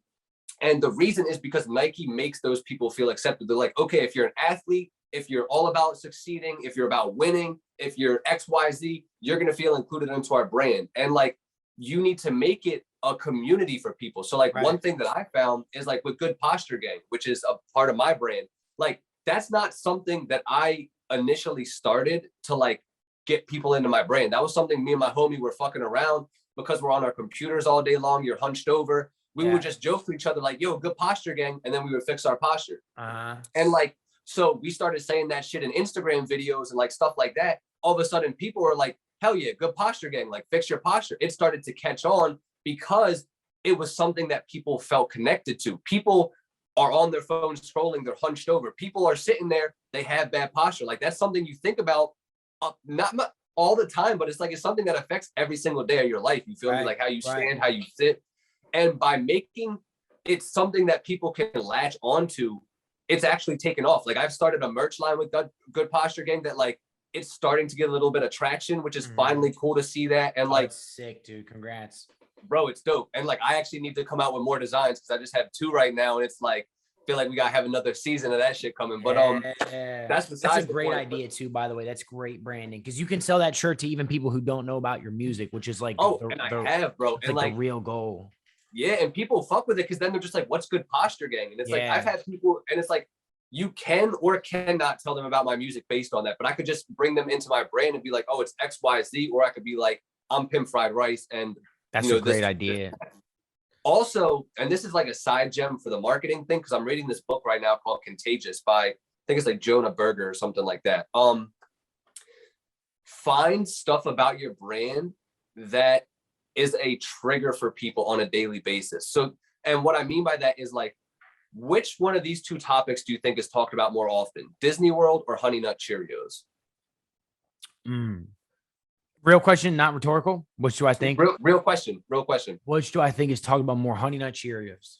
And the reason is because Nike makes those people feel accepted. They're like, okay, if you're an athlete, if you're all about succeeding, if you're about winning, if you're XYZ, you're going to feel included into our brand. And like, you need to make it a community for people. So like one thing that I found is like with Good Posture Gang, which is a part of my brand, like that's not something that I initially started to like get people into my brand. That was something me and my homie were fucking around, because we're on our computers all day long. You're hunched over. We would just joke to each other like, yo, Good Posture Gang. And then we would fix our posture. And like, so we started saying that shit in Instagram videos and like stuff like that. All of a sudden people were like, hell yeah, Good Posture Gang, like fix your posture. It started to catch on because it was something that people felt connected to. People are on their phones scrolling, they're hunched over. People are sitting there, they have bad posture. Like that's something you think about, not all the time, but it's like, it's something that affects every single day of your life. You feel me? Like how you stand, how you sit. And by making it something that people can latch onto, it's actually taken off. Like I've started a merch line with Good Posture Gang that like it's starting to get a little bit of traction, which is Mhm. finally cool to see that. And Oh, like, that's sick, dude. Congrats. bro, it's dope. And like, I actually need to come out with more designs because I just have 2 right now, and it's like, I feel like we gotta have another season of that shit coming. But Yeah. that's a besides the great point. idea too, by the way. That's great branding because you can sell that shirt to even people who don't know about your music, which is like And I have, bro, it's and like like the real goal. yeah, and people fuck with it because then they're just like, "What's good posture, gang?" And it's like I've Yeah. had people, and it's like you can or cannot tell them about my music based on that, but I could just bring them into my brand and be like, "Oh, it's X, Y, Z," or I could be like, "I'm Pimp Fried Rice," and That's you know a great this. idea. Also, and this is like a side gem for the marketing thing because I'm reading this book right now called Contagious by I think it's like Jonah Berger or something like that. Find stuff about your brand that is a trigger for people on a daily basis. So, and what I mean by that is like, which one of these 2 topics do you think is talked about more often, Disney World or Honey Nut Cheerios? Real question, not rhetorical. Which do I think? Real question. Real question. Which do I think is talking about more, Honey Nut Cheerios?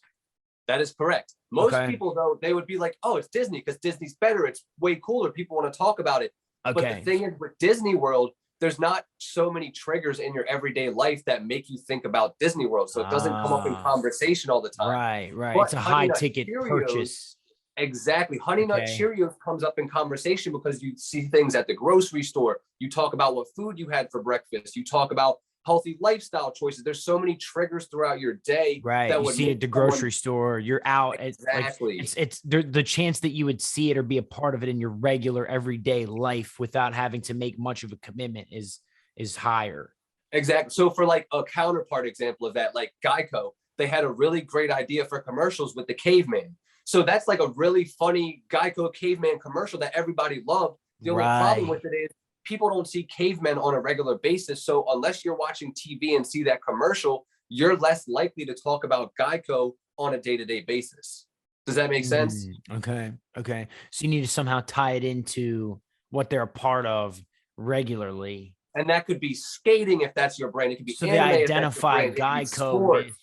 That is correct. Most Okay. people, though, they would be like, "Oh, it's Disney because Disney's better. It's way cooler. People want to talk about it." But the Okay. thing is, with Disney World, there's not so many triggers in your everyday life that make you think about Disney World. So it doesn't come up in conversation all the time. Right. But It's a Honey high Nut ticket Cheerios, purchase. exactly. Honey Nut Okay. Cheerios comes up in conversation because you see things at the grocery store. You talk about what food you had for breakfast. You talk about healthy lifestyle choices. There's so many triggers throughout your day. Right. That You would see it make at the someone- grocery store, you're out. Exactly. It's the chance that you would see it or be a part of it in your regular everyday life without having to make much of a commitment is higher. Exactly. So for like a counterpart example of that, like Geico, they had a really great idea for commercials with the caveman. So that's like a really funny Geico caveman commercial that everybody loved. The only problem with it is people don't see cavemen on a regular basis. So unless you're watching TV and see that commercial, you're less likely to talk about Geico on a day-to-day basis. Does that make sense? Okay. So you need to somehow tie it into what they're a part of regularly. And that could be skating if that's your brand. It could be So they anime if that's your identify brand. It could be Geico sports. with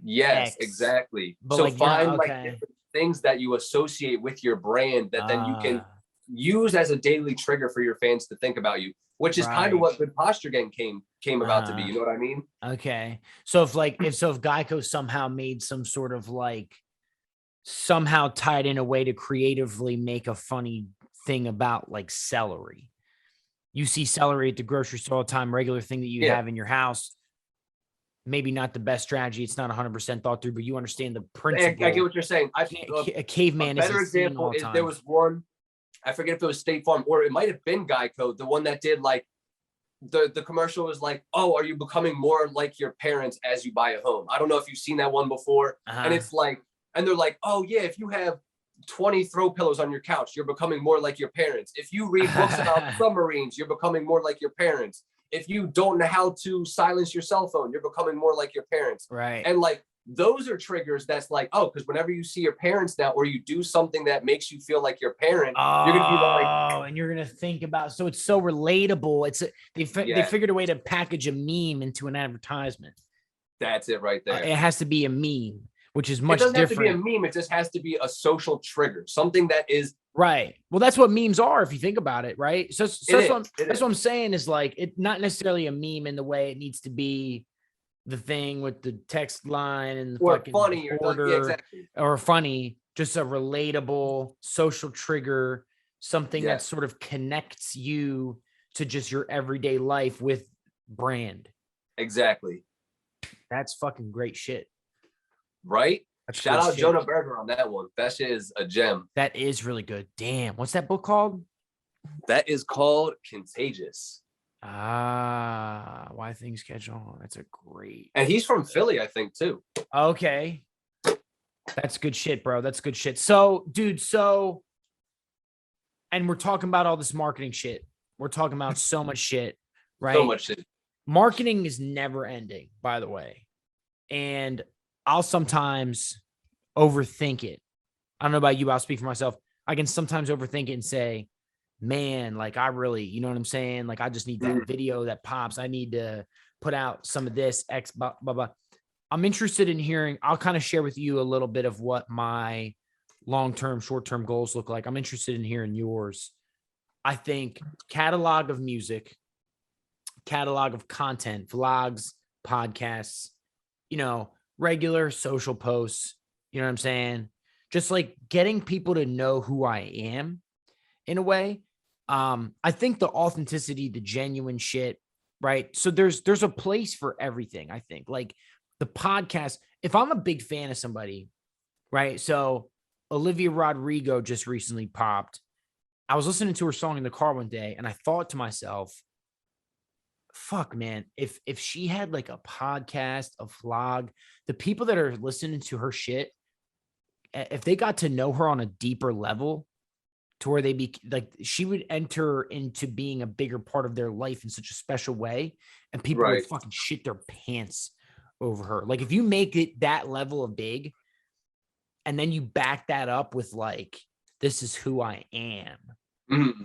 Yes, X. exactly. But So like, you're not- find like okay. different things that you associate with your brand that then you can Ah, use as a daily trigger for your fans to think about you, which is kind of Right. what Good Posture Gang came about to be. You know what I mean? okay. So if Geico somehow made some sort of like somehow tied in a way to creatively make a funny thing about like celery. You see celery at the grocery store all the time, regular thing that you Yeah. have in your house. Maybe not the best strategy. It's not 100% thought through, but you understand the I principle. get what you're saying. A caveman a better isn't seen all example the is time. there was one, I forget if it was State Farm or it might have been Geico, the one that did like the commercial was like, "Oh, are you becoming more like your parents as you buy a home?" I don't know if you've seen that one before. And it's like, and they're like, "Oh yeah, if you have 20 throw pillows on your couch, you're becoming more like your parents. If you read books about submarines, you're becoming more like your parents. If you don't know how to silence your cell phone, you're becoming more like your parents." Right. And like those are triggers that's like, oh, because whenever you see your parents now or you do something that makes you feel like your parent, you're gonna be like, and you're gonna think about, so it's so relatable. They figured a way to package a meme into an advertisement. That's it right there. It has to be a meme, which is much it doesn't different. have to be a meme. It just has to be a social trigger, something that is right. Well, that's what memes are if you think about it, right? So that's what I'm saying is like it not necessarily a meme in the way it needs to be the thing with the text line and the or fucking funny order exactly. or funny, just a relatable social trigger, something that sort of connects you to just your everyday life with brand. Exactly. That's fucking great shit. Right? That's Shout out Jonah Berger on that one. That shit is a gem. That is really good. Damn. What's that book called? That is called Contagious. Why Things Catch On. That's a great. And he's from Philly, I think, too. Okay. That's good shit, bro. That's good shit. So, dude, and we're talking about all this marketing shit. We're talking about so much shit, right? So much shit. Marketing is never ending, by the way. And I'll sometimes overthink it. I don't know about you, but I'll speak for myself. I can sometimes overthink it and say, man, like I really, you know what I'm saying? Like I just need that video that pops. I need to put out some of this X, blah, blah, blah. I'm interested in hearing, I'll kind of share with you a little bit of what my long-term, short-term goals look like. I'm interested in hearing yours. I think catalog of music, catalog of content, vlogs, podcasts, regular social posts, you know what I'm saying? Just like getting people to know who I am in a way. I think the authenticity, the genuine shit, right? So there's a place for everything, I think. Like the podcast, if I'm a big fan of somebody, right? So Olivia Rodrigo just recently popped. I was listening to her song in the car one day and I thought to myself, fuck, man, if she had like a podcast, a vlog, the people that are listening to her shit, if they got to know her on a deeper level, to where they be like, she would enter into being a bigger part of their life in such a special way, and people would fucking shit their pants over her. Like if you make it that level of big, and then you back that up with like, this is who I am. Mm-hmm.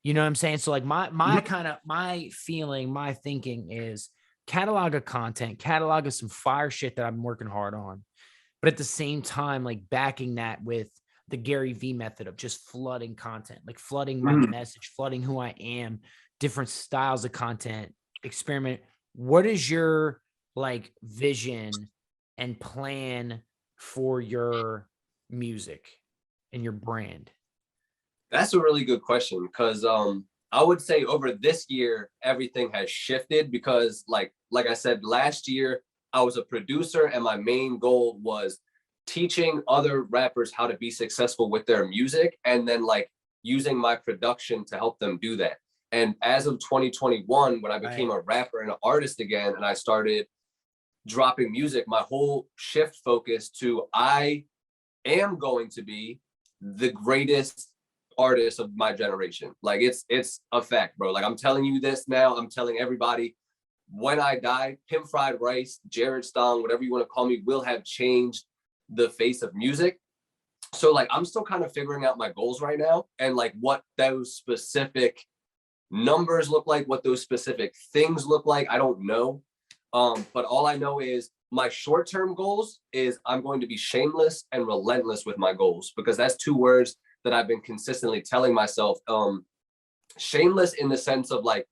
You know what I'm saying? So like my feeling, my thinking is catalog of content, catalog of some fire shit that I'm working hard on. But at the same time, like backing that with the Gary V method of just flooding content, like flooding my message, flooding who I am, different styles of content, experiment. What is your like vision and plan for your music and your brand? That's a really good question, because I would say over this year everything has shifted, because like I said, last year I was a producer and my main goal was teaching other rappers how to be successful with their music, and then like using my production to help them do that. And as of 2021, when I became a rapper and an artist again, and I started dropping music, my whole shift focus to I am going to be the greatest artist of my generation. Like it's a fact, bro. Like I'm telling you this now, I'm telling everybody, when I die, Pimp Fried Rice, Jared Stong, whatever you want to call me, will have changed the face of music. So like I'm still kind of figuring out my goals right now, and like what those specific numbers look like, what those specific things look like, I don't know. But all I know is my short-term goals is I'm going to be shameless and relentless with my goals, because that's two words that I've been consistently telling myself. Shameless in the sense of like,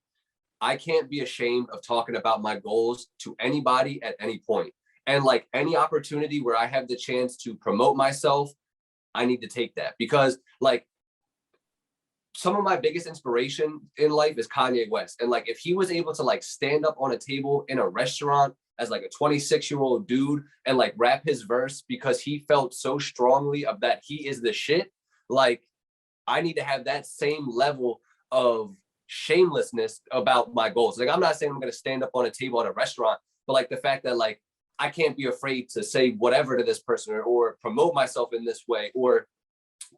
I can't be ashamed of talking about my goals to anybody at any point. And like any opportunity where I have the chance to promote myself, I need to take that, because like some of my biggest inspiration in life is Kanye West. And like, if he was able to like stand up on a table in a restaurant as like a 26-year-old dude and like rap his verse because he felt so strongly of that he is the shit, like I need to have that same level of shamelessness about my goals. Like I'm not saying I'm going to stand up on a table at a restaurant, but like the fact that like I can't be afraid to say whatever to this person, or promote myself in this way, or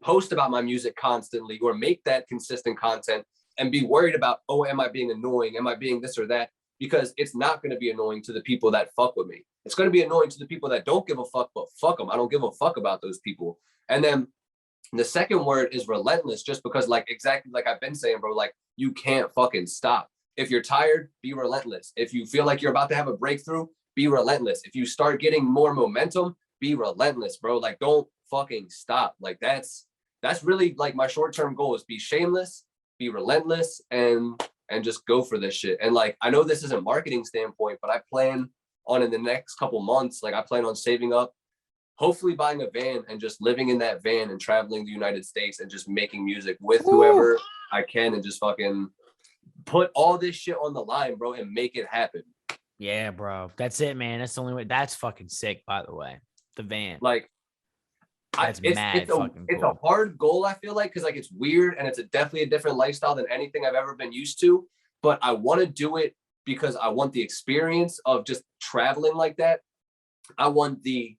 post about my music constantly, or make that consistent content, and be worried about, oh, am I being annoying? Am I being this or that? Because it's not going to be annoying to the people that fuck with me. It's going to be annoying to the people that don't give a fuck, but fuck them. I don't give a fuck about those people. And then the second word is relentless, just because like exactly like I've been saying, bro, like you can't fucking stop. If you're tired, be relentless. If you feel like you're about to have a breakthrough, be relentless. If you start getting more momentum, be relentless, bro. Like don't fucking stop. Like that's really like my short-term goal is be shameless, be relentless, and just go for this shit. And like I know this is a marketing standpoint, but I plan on in the next couple months, like I plan on saving up, hopefully buying a van and just living in that van and traveling the United States and just making music with whoever I can, and just fucking put all this shit on the line, bro, and make it happen. Yeah, bro. That's it, man. That's the only way. That's fucking sick, by the way. The van. Like it's a hard goal, I feel like, because like it's weird and it's definitely a different lifestyle than anything I've ever been used to. But I want to do it because I want the experience of just traveling like that. I want the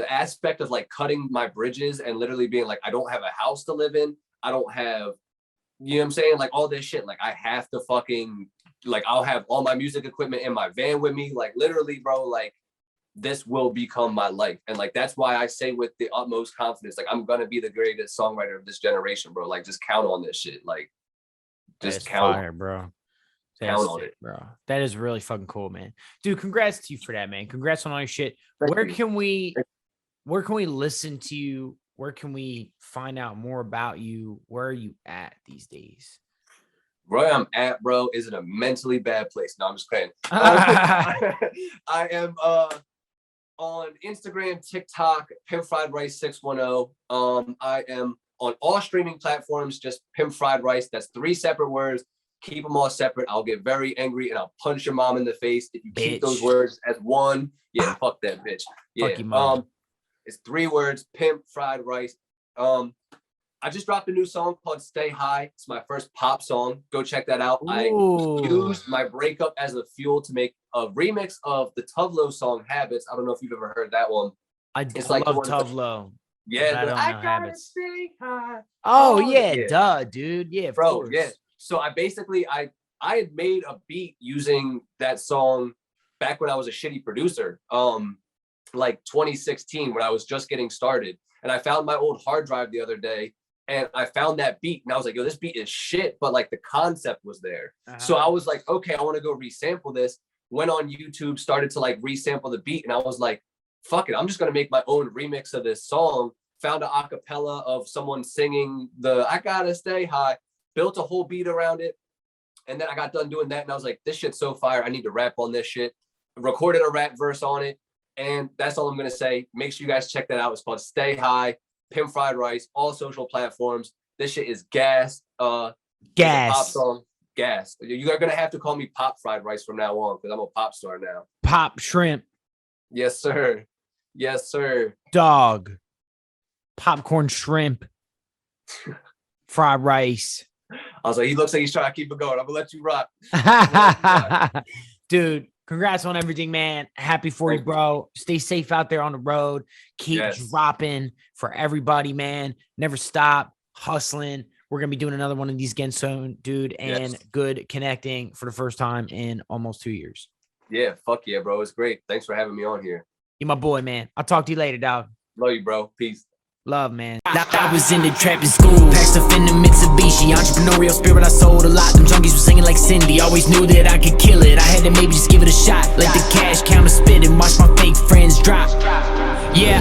aspect of like cutting my bridges and literally being like, I don't have a house to live in. I don't have, you know what I'm saying? Like all this shit. Like I have to fucking, like I'll have all my music equipment in my van with me. Like literally, bro, like this will become my life. And like, that's why I say with the utmost confidence, like I'm going to be the greatest songwriter of this generation, bro. Like just count on this shit. Like just count fire, bro. Count on it, bro. That is really fucking cool, man. Dude, congrats to you for that, man. Congrats on all your shit. Where can we listen to you? where can we find out more about you? Where are you at these days? Where I'm at, bro, is in a mentally bad place. No, I'm just kidding. I am on Instagram, TikTok, Pimp Fried Rice 610. I am on all streaming platforms, just Pimp Fried Rice. That's 3 separate words. Keep them all separate. I'll get very angry and I'll punch your mom in the face if you keep those words as one. Yeah, fuck that bitch. Yeah. Fuck your mom. It's 3 words, Pimp Fried Rice. I just dropped a new song called Stay High. It's my first pop song. Go check that out. Ooh. I used my breakup as a fuel to make a remix of the Tuvlo song Habits. I don't know if you've ever heard that one. I love Tuvlo. Yeah, I gotta Habits. Stay high. Oh yeah, duh, dude. Yeah, bro. course. Yeah. So I basically I had made a beat using that song back when I was a shitty producer. Like 2016 when I was just getting started, and I found my old hard drive the other day. And I found that beat and I was like, yo, this beat is shit. But like the concept was there. So I was like, okay, I want to go resample this. Went on YouTube, started to like resample the beat. And I was like, fuck it. I'm just going to make my own remix of this song. Found an acapella of someone singing the I Gotta Stay High. Built a whole beat around it. And then I got done doing that. And I was like, this shit's so fire. I need to rap on this shit. Recorded a rap verse on it. And that's all I'm going to say. Make sure you guys check that out. It's called Stay High. Pimp Fried Rice, all social platforms. This shit is gas. Gas. Pop song. Gas. You're gonna have to call me Pop Fried Rice from now on because I'm a pop star now. Pop shrimp. Yes, sir. Yes, sir. Dog. Popcorn shrimp. Fried rice. I was like, he looks like he's trying to keep it going. I'm gonna let you rock. Dude, congrats on everything, man. Happy for you, bro. Stay safe out there on the road. Keep dropping for everybody, man. Never stop hustling. We're going to be doing another one of these again soon, dude. And good connecting for the first time in almost 2 years. Yeah, fuck yeah, bro. It's great. Thanks for having me on here. You're my boy, man. I'll talk to you later, dog. Love you, bro. Peace. Love, man. I was in the trap in school, packed stuff in the Mitsubishi. Entrepreneurial spirit, I sold a lot. Them junkies were singing like Cindy. Always knew that I could kill it. I had to maybe just give it a shot. Let the cash counter spit and watch my fake friends drop. Yeah.